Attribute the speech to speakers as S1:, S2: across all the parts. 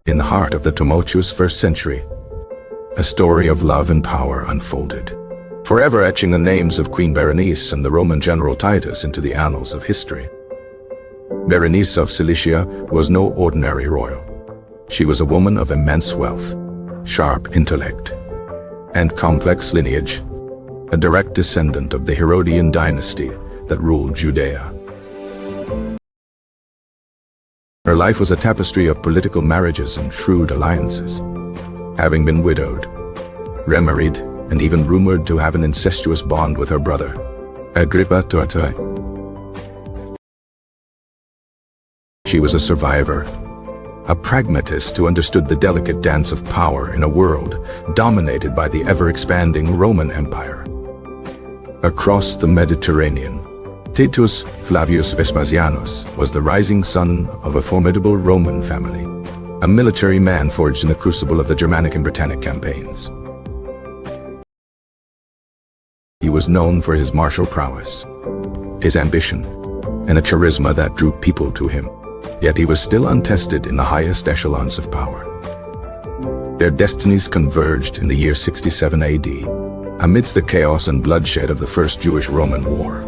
S1: In the heart of the tumultuous first century, a story of love and power unfolded, forever etching the names of Queen Berenice and the Roman general Titus into the annals of history. Berenice of Cilicia was no ordinary royal. She was a woman of immense wealth, sharp intellect, and complex lineage, a direct descendant of the Herodian dynasty that ruled Judea. Her life was a tapestry of political marriages and shrewd alliances. Having been widowed, remarried, and even rumored to have an incestuous bond with her brother, Agrippa Titus. She was a survivor, a pragmatist who understood the delicate dance of power in a world dominated by the ever-expanding Roman Empire. Across the Mediterranean, Titus Flavius Vespasianus was the rising son of a formidable Roman family, a military man forged in the crucible of the Germanic and Britannic campaigns. He was known for his martial prowess, his ambition, and a charisma that drew people to him. Yet he was still untested in the highest echelons of power. Their destinies converged in the year 67 AD, amidst the chaos and bloodshed of the First Jewish-Roman War.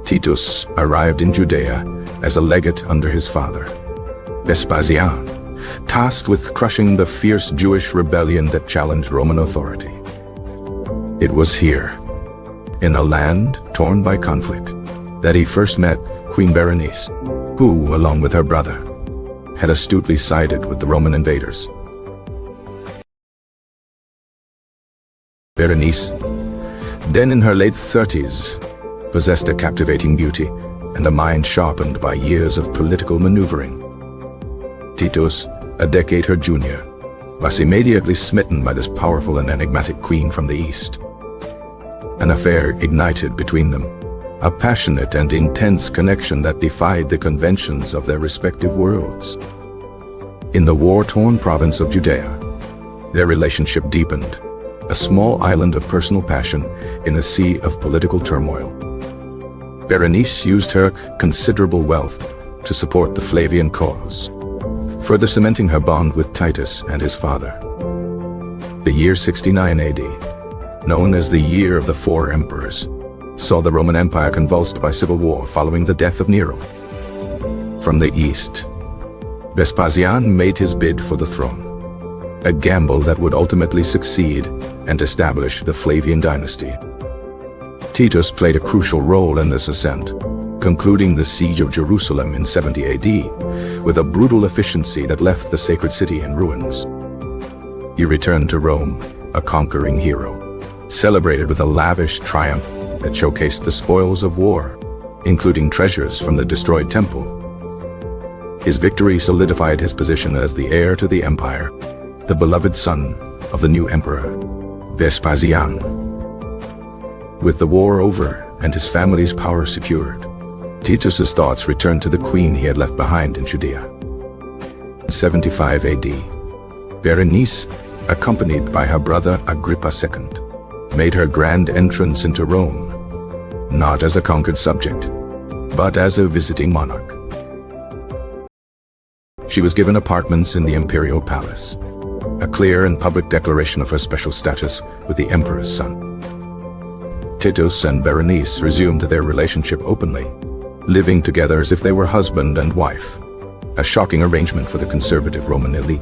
S1: Titus arrived in Judea as a legate under his father, Vespasian, tasked with crushing the fierce Jewish rebellion that challenged Roman authority. It was here, in a land torn by conflict, that he first met Queen Berenice, who, along with her brother, had astutely sided with the Roman invaders. Berenice, then in her late 30s, possessed a captivating beauty and a mind sharpened by years of political maneuvering. Titus, a decade her junior, was immediately smitten by this powerful and enigmatic queen from the east. An affair ignited between them, a passionate and intense connection that defied the conventions of their respective worlds. In the war-torn province of Judea, their relationship deepened, a small island of personal passion in a sea of political turmoil. Berenice used her considerable wealth to support the Flavian cause, further cementing her bond with Titus and his father. The year 69 AD, known as the Year of the Four Emperors, saw the Roman Empire convulsed by civil war following the death of Nero. From the east, Vespasian made his bid for the throne, a gamble that would ultimately succeed and establish the Flavian dynasty. Titus played a crucial role in this ascent, concluding the siege of Jerusalem in 70 AD with a brutal efficiency that left the sacred city in ruins. He returned to Rome, a conquering hero, celebrated with a lavish triumph that showcased the spoils of war, including treasures from the destroyed temple. His victory solidified his position as the heir to the empire, the beloved son of the new emperor, Vespasian. With the war over and his family's power secured, Titus's thoughts returned to the queen he had left behind in Judea. In 75 AD, Berenice, accompanied by her brother Agrippa II, made her grand entrance into Rome, not as a conquered subject, but as a visiting monarch. She was given apartments in the imperial palace, a clear and public declaration of her special status with the emperor's son. Titus and Berenice resumed their relationship openly, living together as if they were husband and wife, a shocking arrangement for the conservative Roman elite.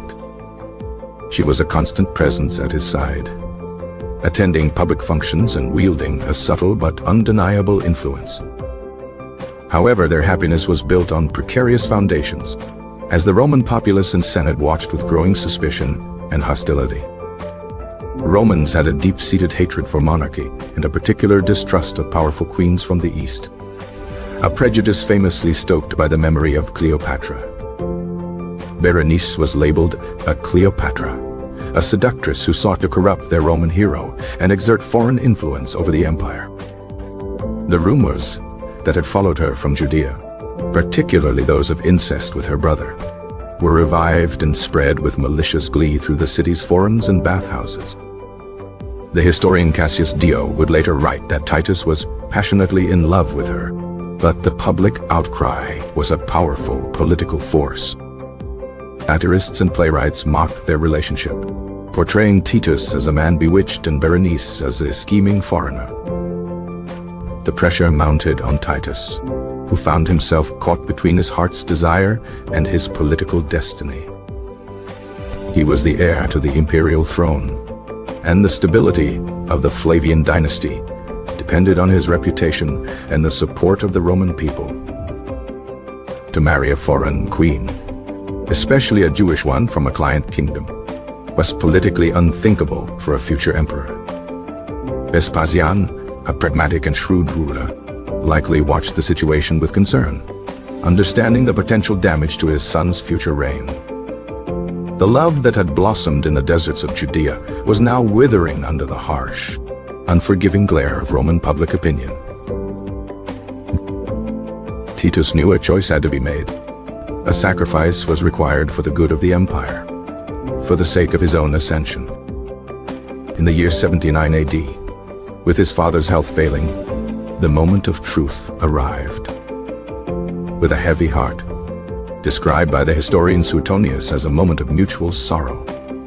S1: She was a constant presence at his side, attending public functions and wielding a subtle but undeniable influence. However, their happiness was built on precarious foundations, as the Roman populace and Senate watched with growing suspicion and hostility. Romans had a deep-seated hatred for monarchy and a particular distrust of powerful queens from the east, a prejudice famously stoked by the memory of Cleopatra. Berenice was labeled a Cleopatra, a seductress who sought to corrupt their Roman hero and exert foreign influence over the empire. The rumors that had followed her from Judea, particularly those of incest with her brother, were revived and spread with malicious glee through the city's forums and bathhouses. The historian Cassius Dio would later write that Titus was passionately in love with her, But the public outcry was a powerful political force. Satirists and playwrights mocked their relationship, portraying Titus as a man bewitched and Berenice as a scheming foreigner. The pressure mounted on Titus, who found himself caught between his heart's desire and his political destiny. He was the heir to the imperial throne, and the stability of the Flavian dynasty depended on his reputation and the support of the Roman people. To marry a foreign queen, especially a Jewish one from a client kingdom, was politically unthinkable for a future emperor. Vespasian, a pragmatic and shrewd ruler, likely watched the situation with concern, understanding the potential damage to his son's future reign. The love that had blossomed in the deserts of Judea was now withering under the harsh, unforgiving glare of Roman public opinion. Titus knew a choice had to be made. A sacrifice was required for the good of the empire, for the sake of his own ascension. In the year 79 AD, with his father's health failing, the moment of truth arrived. With a heavy heart, described by the historian Suetonius as a moment of mutual sorrow,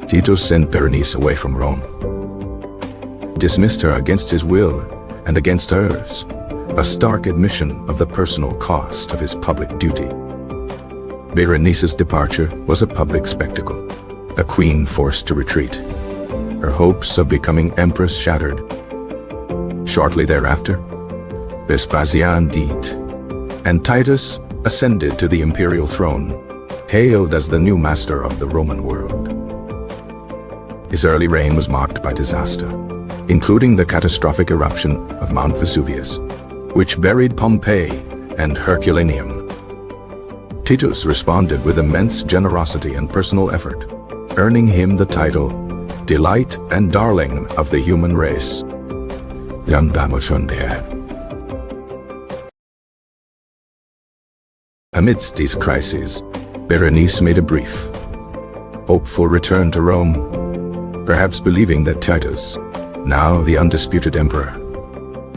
S1: Titus sent Berenice away from Rome. Dismissed her against his will and against hers, a stark admission of the personal cost of his public duty. Berenice's departure was a public spectacle, a queen forced to retreat, her hopes of becoming empress shattered. Shortly thereafter, Vespasian died, and Titus ascended to the imperial throne, hailed as the new master of the Roman world. His early reign was marked by disaster, including the catastrophic eruption of Mount Vesuvius, which buried Pompeii and Herculaneum. Titus responded with immense generosity and personal effort, earning him the title, Delight and Darling of the Human Race. Amidst these crises, Berenice made a brief, hopeful return to Rome, perhaps believing that Titus, now the undisputed emperor,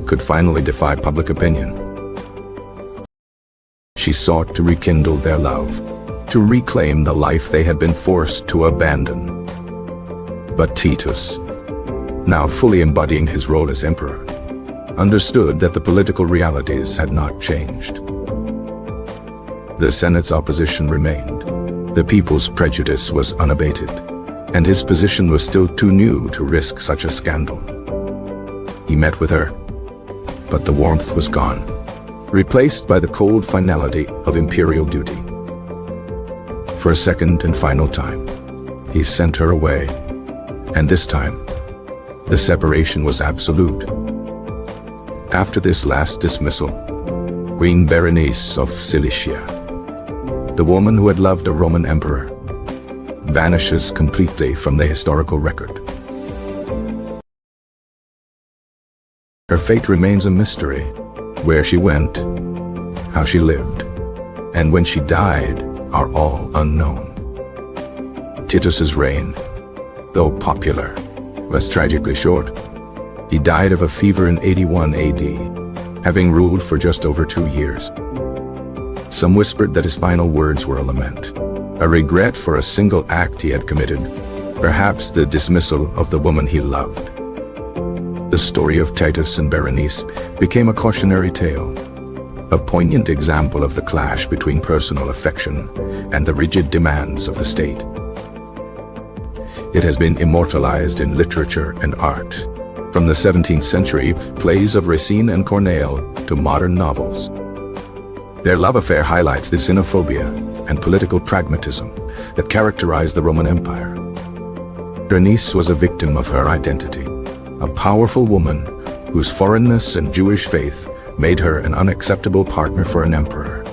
S1: could finally defy public opinion. She sought to rekindle their love, to reclaim the life they had been forced to abandon. But Titus, now fully embodying his role as emperor, understood that the political realities had not changed. The Senate's opposition remained, the people's prejudice was unabated, and his position was still too new to risk such a scandal. He met with her, but the warmth was gone, replaced by the cold finality of imperial duty. For a second and final time, he sent her away, and this time, the separation was absolute. After this last dismissal, Queen Berenice of Cilicia, the woman who had loved a Roman emperor, vanishes completely from the historical record. Her fate remains a mystery. Where she went, how she lived, and when she died are all unknown. Titus's reign, though popular, was tragically short. He died of a fever in 81 AD, having ruled for just over 2 years. Some whispered that his final words were a lament, a regret for a single act he had committed, perhaps the dismissal of the woman he loved. The story of Titus and Berenice became a cautionary tale, a poignant example of the clash between personal affection and the rigid demands of the state. It has been immortalized in literature and art, from the 17th century plays of Racine and Corneille to modern novels. Their love affair highlights the xenophobia and political pragmatism that characterized the Roman Empire. Berenice was a victim of her identity, a powerful woman whose foreignness and Jewish faith made her an unacceptable partner for an emperor.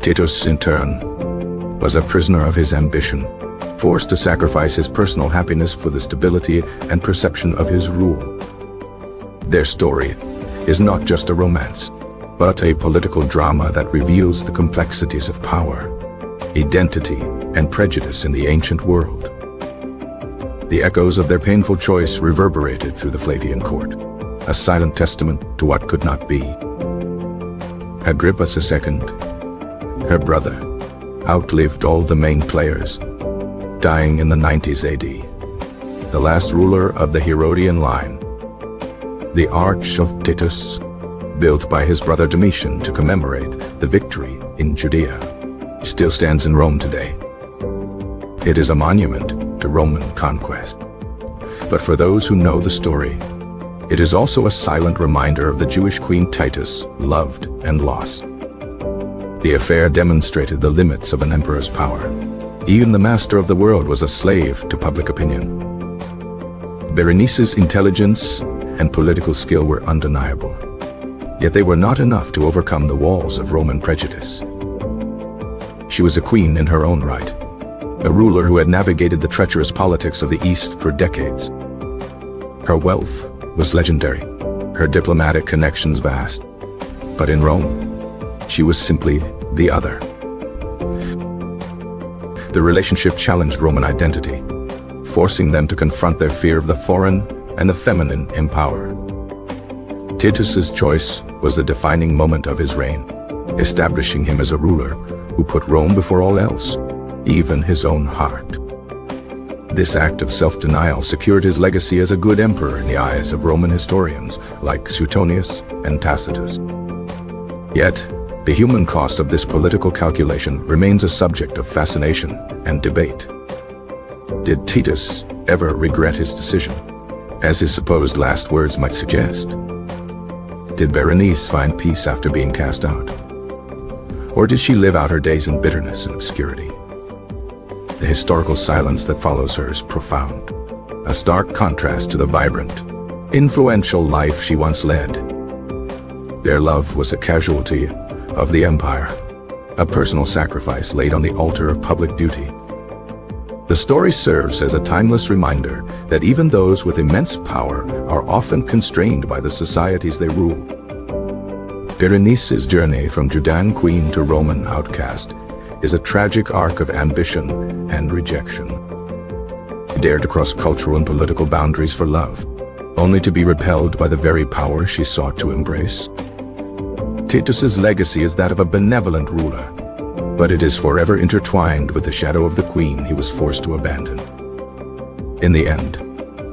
S1: Titus, in turn, was a prisoner of his ambition, forced to sacrifice his personal happiness for the stability and perception of his rule. Their story is not just a romance, but a political drama that reveals the complexities of power, identity, and prejudice in the ancient world. The echoes of their painful choice reverberated through the Flavian court, a silent testament to what could not be. Agrippa II, her brother, outlived all the main players, dying in the 90s AD. The last ruler of the Herodian line, the Arch of Titus, built by his brother Domitian to commemorate the victory in Judea, still stands in Rome today. It is a monument to Roman conquest. But for those who know the story, it is also a silent reminder of the Jewish Queen Titus, loved and lost. The affair demonstrated the limits of an emperor's power. Even the master of the world was a slave to public opinion. Berenice's intelligence and political skill were undeniable. Yet they were not enough to overcome the walls of Roman prejudice. She was a queen in her own right, a ruler who had navigated the treacherous politics of the East for decades. Her wealth was legendary, her diplomatic connections vast. But in Rome, she was simply the other. The relationship challenged Roman identity, forcing them to confront their fear of the foreign and the feminine in power. Titus's choice was the defining moment of his reign, establishing him as a ruler who put Rome before all else, even his own heart. This act of self-denial secured his legacy as a good emperor in the eyes of Roman historians like Suetonius and Tacitus. Yet, the human cost of this political calculation remains a subject of fascination and debate. Did Titus ever regret his decision, as his supposed last words might suggest? Did Berenice find peace after being cast out? Or did she live out her days in bitterness and obscurity? The historical silence that follows her is profound, a stark contrast to the vibrant, influential life she once led. Their love was a casualty of the empire, a personal sacrifice laid on the altar of public duty. The story serves as a timeless reminder that even those with immense power are often constrained by the societies they rule. Berenice's journey from Judean queen to Roman outcast is a tragic arc of ambition and rejection. She dared to cross cultural and political boundaries for love, only to be repelled by the very power she sought to embrace. Titus's legacy is that of a benevolent ruler, but it is forever intertwined with the shadow of the queen he was forced to abandon. In the end,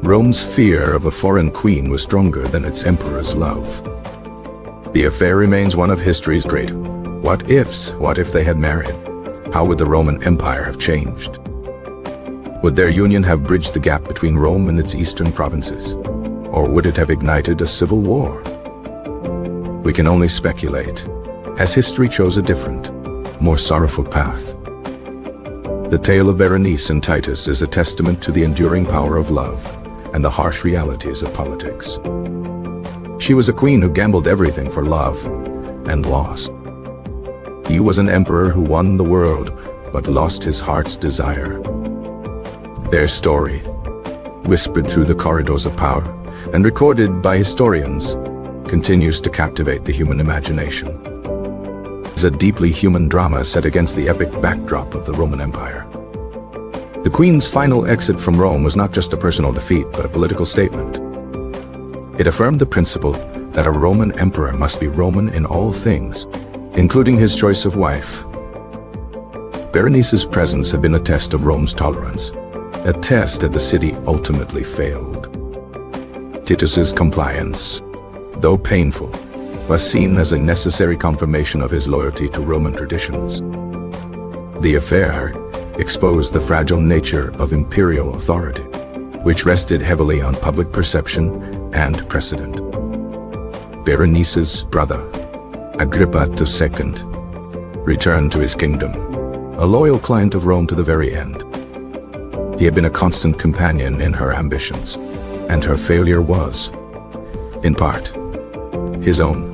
S1: Rome's fear of a foreign queen was stronger than its emperor's love. The affair remains one of history's great what-ifs. What if they had married? How would the Roman Empire have changed? Would their union have bridged the gap between Rome and its eastern provinces? Or would it have ignited a civil war? We can only speculate, as history chose a different, more sorrowful path. The tale of Berenice and Titus is a testament to the enduring power of love and the harsh realities of politics. She was a queen who gambled everything for love and lost. He was an emperor who won the world but lost his heart's desire. Their story, whispered through the corridors of power and recorded by historians, continues to captivate the human imagination. It's a deeply human drama set against the epic backdrop of the Roman Empire. The Queen's final exit from Rome was not just a personal defeat, but a political statement. It affirmed the principle that a Roman emperor must be Roman in all things, including his choice of wife. Berenice's presence had been a test of Rome's tolerance, a test that the city ultimately failed. Titus's compliance, though painful, was seen as a necessary confirmation of his loyalty to Roman traditions. The affair exposed the fragile nature of imperial authority, which rested heavily on public perception and precedent. Berenice's brother, Agrippa II, returned to his kingdom, a loyal client of Rome to the very end. He had been a constant companion in her ambitions, and her failure was, in part, his own.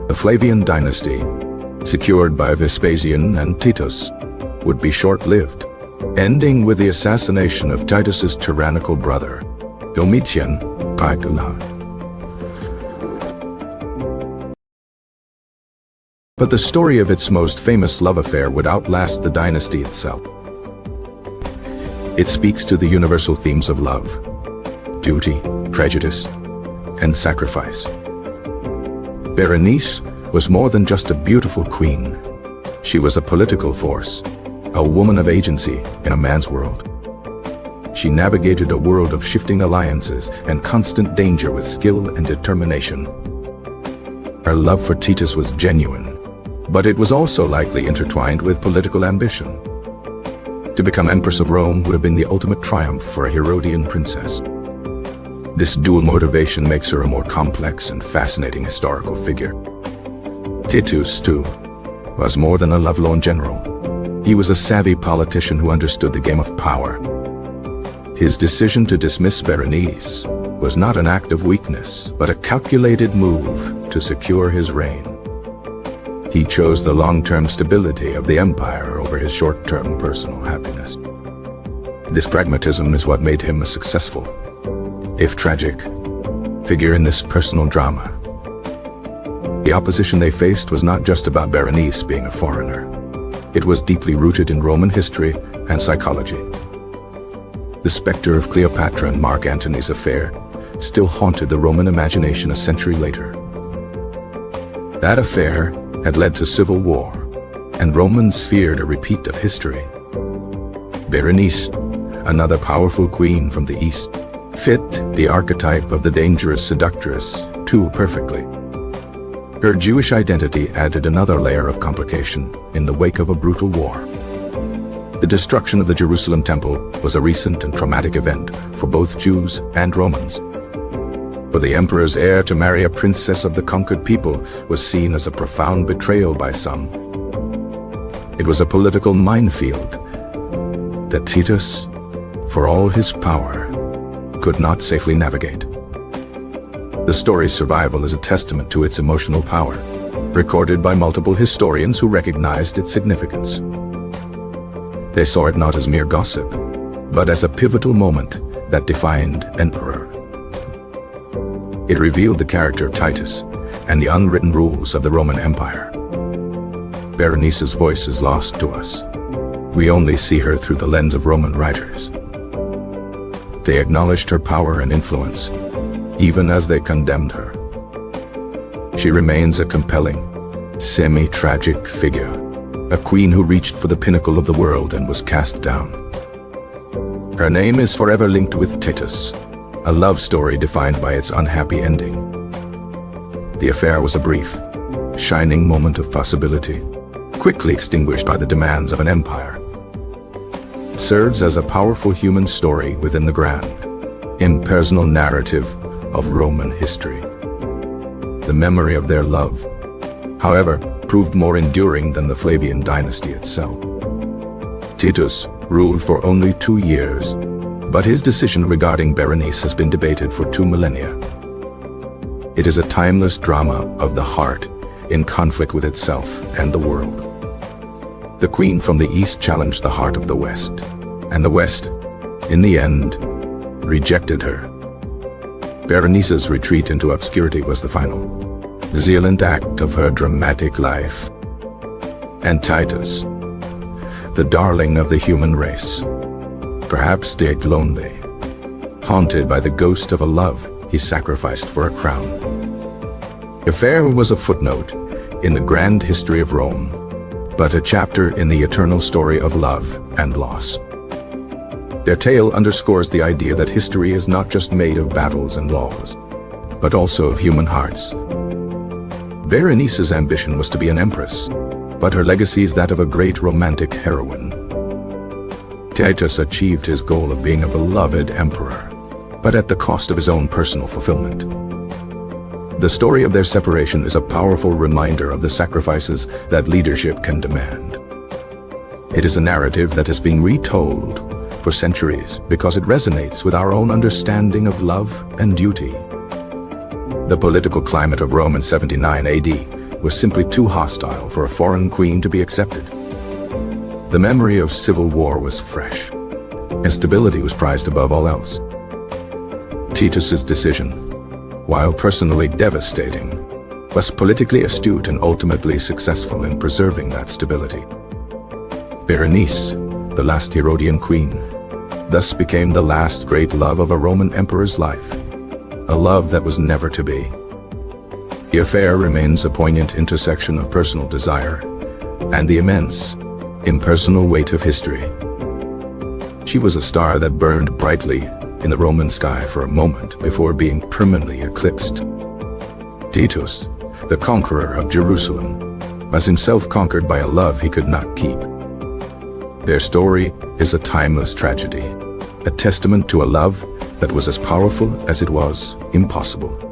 S1: The Flavian dynasty, secured by Vespasian and Titus, would be short-lived, ending with the assassination of Titus's tyrannical brother, Domitian by Pilatus. But the story of its most famous love affair would outlast the dynasty itself. It speaks to the universal themes of love, duty, prejudice, and sacrifice. Berenice was more than just a beautiful queen. She was a political force, a woman of agency in a man's world. She navigated a world of shifting alliances and constant danger with skill and determination. Her love for Titus was genuine, but it was also likely intertwined with political ambition. To become Empress of Rome would have been the ultimate triumph for a Herodian princess. This dual motivation makes her a more complex and fascinating historical figure. Titus, too, was more than a lovelorn general. He was a savvy politician who understood the game of power. His decision to dismiss Berenice was not an act of weakness, but a calculated move to secure his reign. He chose the long-term stability of the empire over his short-term personal happiness. This pragmatism is what made him a successful, if tragic, figure in this personal drama. The opposition they faced was not just about Berenice being a foreigner. It was deeply rooted in Roman history and psychology. The specter of Cleopatra and Mark Antony's affair still haunted the Roman imagination a century later. That affair had led to civil war, and Romans feared a repeat of history. Berenice, another powerful queen from the east, fit the archetype of the dangerous seductress too perfectly. Her Jewish identity added another layer of complication in the wake of a brutal war. The destruction of the Jerusalem temple was a recent and traumatic event for both Jews and Romans. For the emperor's heir to marry a princess of the conquered people was seen as a profound betrayal by some. It was a political minefield that Titus, for all his power, could not safely navigate. The story's survival is a testament to its emotional power, recorded by multiple historians who recognized its significance. They saw it not as mere gossip, but as a pivotal moment that defined emperor. It revealed the character of Titus and the unwritten rules of the Roman Empire. Berenice's voice is lost to us. We only see her through the lens of Roman writers. They acknowledged her power and influence, even as they condemned her. She remains a compelling, semi-tragic figure, a queen who reached for the pinnacle of the world and was cast down. Her name is forever linked with Titus, a love story defined by its unhappy ending. The affair was a brief, shining moment of possibility, quickly extinguished by the demands of an empire. It serves as a powerful human story within the grand, impersonal narrative of Roman history. The memory of their love, however, proved more enduring than the Flavian dynasty itself. Titus ruled for only 2 years, but his decision regarding Berenice has been debated for 2 millennia. It is a timeless drama of the heart in conflict with itself and the world. The queen from the east challenged the heart of the west, and the west, in the end, rejected her. Berenice's retreat into obscurity was the final, zealant act of her dramatic life. And Titus, the darling of the human race, perhaps stayed lonely, haunted by the ghost of a love he sacrificed for a crown. The affair was a footnote in the grand history of Rome, but a chapter in the eternal story of love and loss. Their tale underscores the idea that history is not just made of battles and laws, but also of human hearts. Berenice's ambition was to be an empress, but her legacy is that of a great romantic heroine. Titus achieved his goal of being a beloved emperor, but at the cost of his own personal fulfillment. The story of their separation is a powerful reminder of the sacrifices that leadership can demand. It is a narrative that has been retold for centuries because it resonates with our own understanding of love and duty. The political climate of Rome in 79 AD was simply too hostile for a foreign queen to be accepted. The memory of civil war was fresh, and stability was prized above all else. Titus's decision, while personally devastating, was politically astute and ultimately successful in preserving that stability. Berenice, the last Herodian queen, thus became the last great love of a Roman emperor's life, a love that was never to be. The affair remains a poignant intersection of personal desire and the immense, impersonal weight of history. She was a star that burned brightly in the Roman sky for a moment before being permanently eclipsed. Titus, the conqueror of Jerusalem, was himself conquered by a love he could not keep. Their story is a timeless tragedy, a testament to a love that was as powerful as it was impossible.